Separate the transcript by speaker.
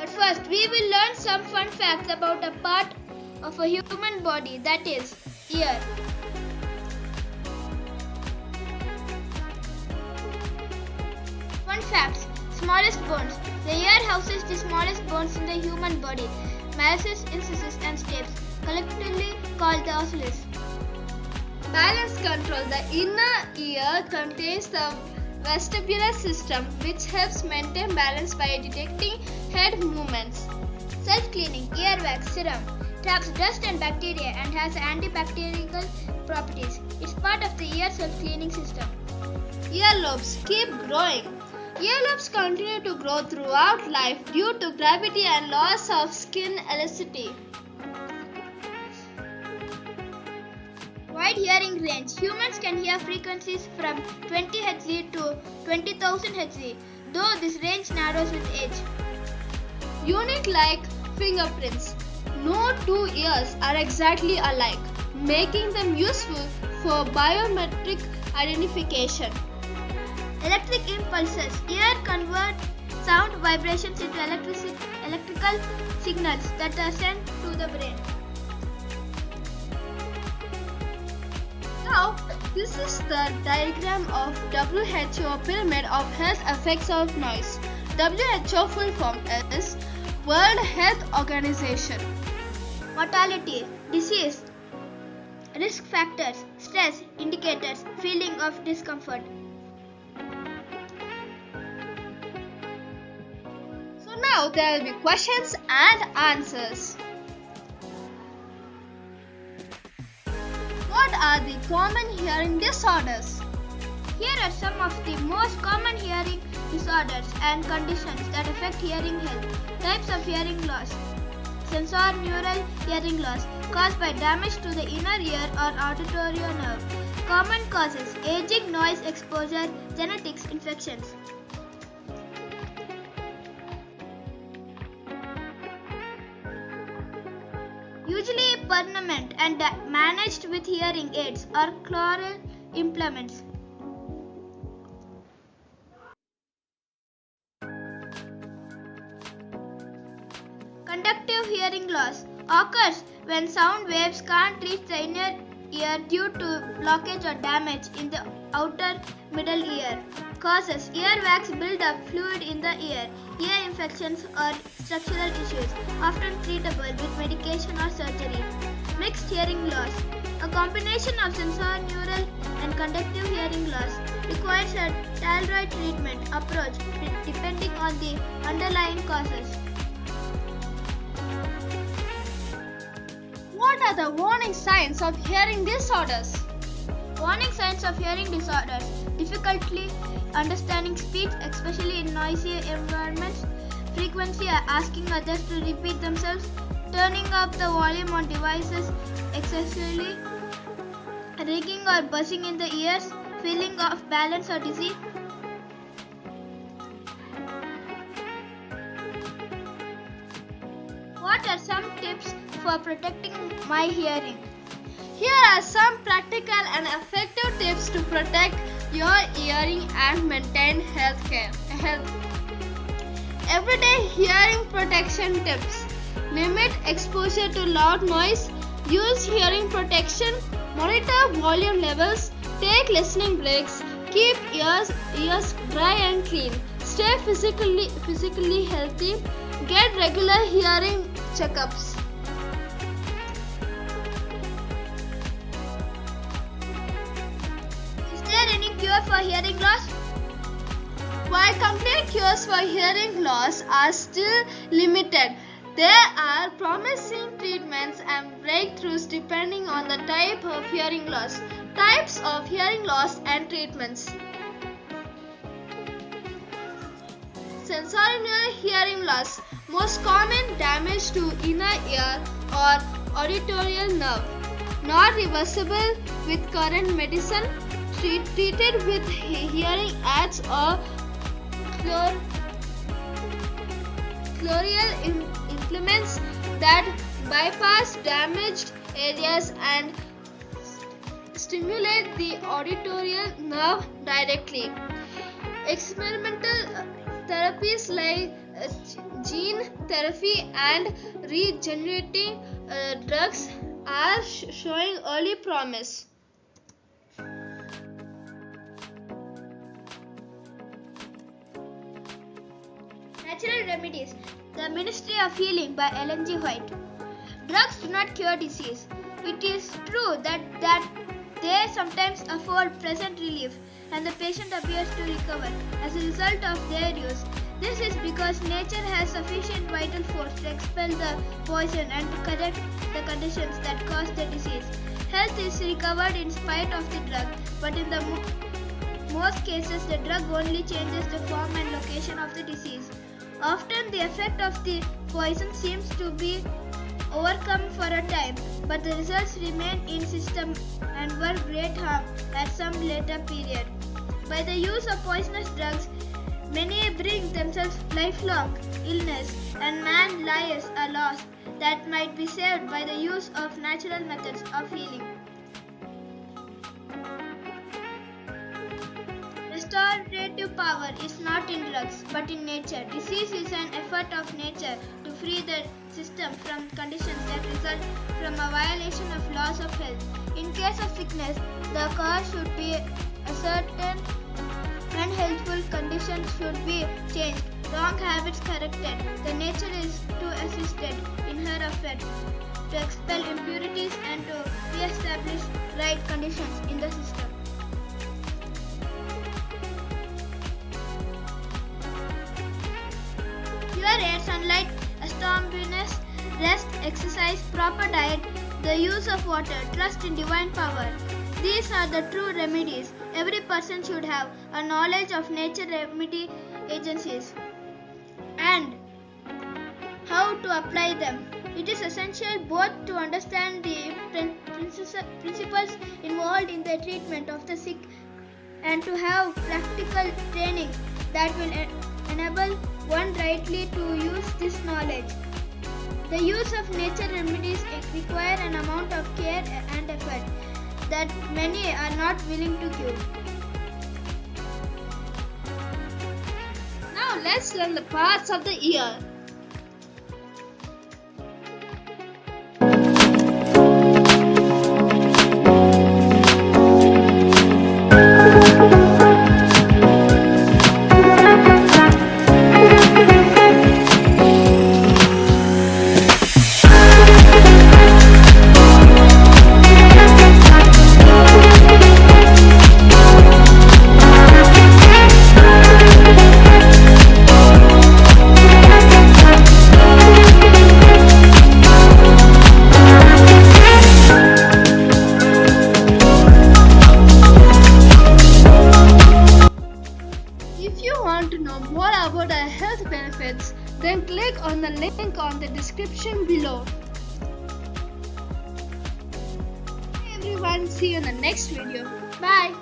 Speaker 1: But first, we will learn some fun facts about a part of a human body, that is, ear. Fun facts. Smallest bones. The ear houses the smallest bones in the human body. Malleus, incisors and stapes, collectively called the ocells. Balance control. The inner ear contains the vestibular system, which helps maintain balance by detecting head movements. Self-cleaning. Earwax serum traps dust and bacteria and has antibacterial properties. It's part of the ear self-cleaning system. Earlobes keep growing. Earlobes continue to grow throughout life due to gravity and loss of skin elasticity. Wide hearing range. Humans can hear frequencies from 20 Hz to 20,000 Hz, though this range narrows with age. Unique like fingerprints. No two ears are exactly alike, making them useful for biometric identification. Electric impulses. Ear convert sound vibrations into electrical signals that are sent to the brain. Now, this is the diagram of WHO Pyramid of Health Effects of Noise. WHO full form is World Health Organization. Mortality, disease, risk factors, stress, indicators, feeling of discomfort. So now there will be questions and answers. What are the common hearing disorders? Here are some of the most common hearing disorders and conditions that affect hearing health. Types of hearing loss. Sensorineural hearing loss caused by damage to the inner ear or auditory nerve. Common causes: aging, noise exposure, genetics, infections. Usually permanent and managed with hearing aids or cochlear implants. Conductive hearing loss occurs when sound waves can't reach the inner ear due to blockage or damage in the outer middle ear. Causes: earwax build-up, fluid in the ear infections or structural issues, often treatable with medication or surgery. Mixed hearing loss. A combination of sensorineural and conductive hearing loss requires a tailored treatment approach depending on the underlying causes. What are the warning signs of hearing disorders? Warning signs of hearing disorders: difficulty understanding speech, especially in noisy environments, frequency asking others to repeat themselves, turning up the volume on devices excessively, ringing or buzzing in the ears, feeling off balance or dizzy. What are some tips for protecting my hearing? Here are some practical and effective tips to protect your hearing and maintain health. Everyday hearing protection tips: limit exposure to loud noise, use hearing protection, monitor volume levels, take listening breaks, keep ears dry and clean, stay physically healthy, get regular hearing checkups. Is there any cure for hearing loss? While complete cures for hearing loss are still limited, there are promising treatments and breakthroughs depending on the type of hearing loss. Types of hearing loss and treatments. Sensorineural hearing loss. Most common: damage to inner ear or auditory nerve. Not reversible with current medicine. Treated with hearing aids or cochlear implants that bypass damaged areas and stimulate the auditory nerve directly. Experimental therapies like gene therapy and regenerating drugs are showing early promise. Natural Remedies, The Ministry of Healing by Ellen G. White. Drugs do not cure disease. It is true that they sometimes afford present relief and the patient appears to recover as a result of their use. This is because nature has sufficient vital force to expel the poison and to correct the conditions that cause the disease. Health is recovered in spite of the drug, but in the most cases the drug only changes the form and location of the disease. Often the effect of the poison seems to be overcome for a time, but the results remain in system and work great harm at some later period. By the use of poisonous drugs, many bring themselves lifelong illness, and man lives are lost that might be saved by the use of natural methods of healing. Restorative power is not in drugs but in nature. Disease is an effort of nature to free the system from conditions that result from a violation of laws of health. In case of sickness, the cause should be ascertained and healthful conditions should be changed, wrong habits corrected. The nature is to assist it in her effort to expel impurities and to re-establish right conditions in the system. Pure air, sunlight, abstinence, rest, exercise, proper diet, the use of water, trust in divine power. These are the true remedies. Every person should have a knowledge of nature remedy agencies and how to apply them. It is essential both to understand the principles involved in the treatment of the sick and to have practical training that will enable one rightly to use this knowledge. The use of nature remedies require an amount of care and effort that many are not willing to give. Now let's learn the parts of the ear. To know more about our health benefits, then click on the link on the description below. Hey everyone, see you in the next video. Bye.